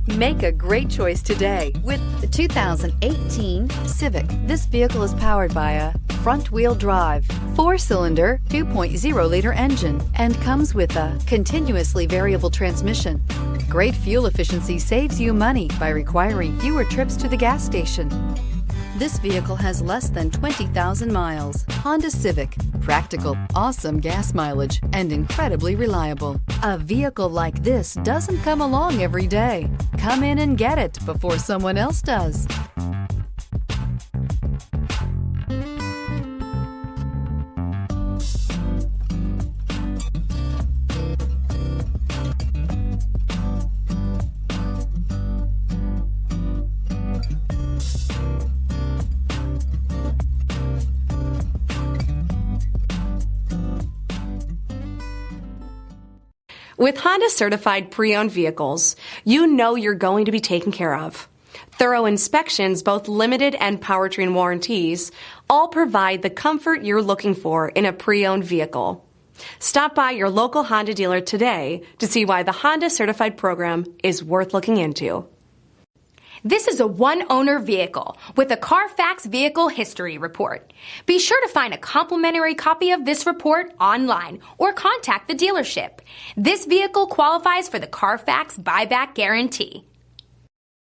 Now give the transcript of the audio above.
Make a great choice today with the 2018 Civic. This vehicle is powered by a front-wheel drive, 4-cylinder, 2.0-liter engine, and comes with a continuously variable transmission. Great fuel efficiency saves you money by requiring fewer trips to the gas station. This vehicle has less than 20,000 miles. Honda Civic. Practical, awesome gas mileage, and incredibly reliable. A vehicle like this doesn't come along every day. Come in and get it before someone else does. With Honda certified pre-owned vehicles, you know you're going to be taken care of. Thorough inspections, both limited and powertrain warranties, all provide the comfort you're looking for in a pre-owned vehicle. Stop by your local Honda dealer today to see why the Honda certified program is worth looking into. This is a one-owner vehicle with a Carfax Vehicle History Report. Be sure to find a complimentary copy of this report online or contact the dealership. This vehicle qualifies for the Carfax Buyback Guarantee.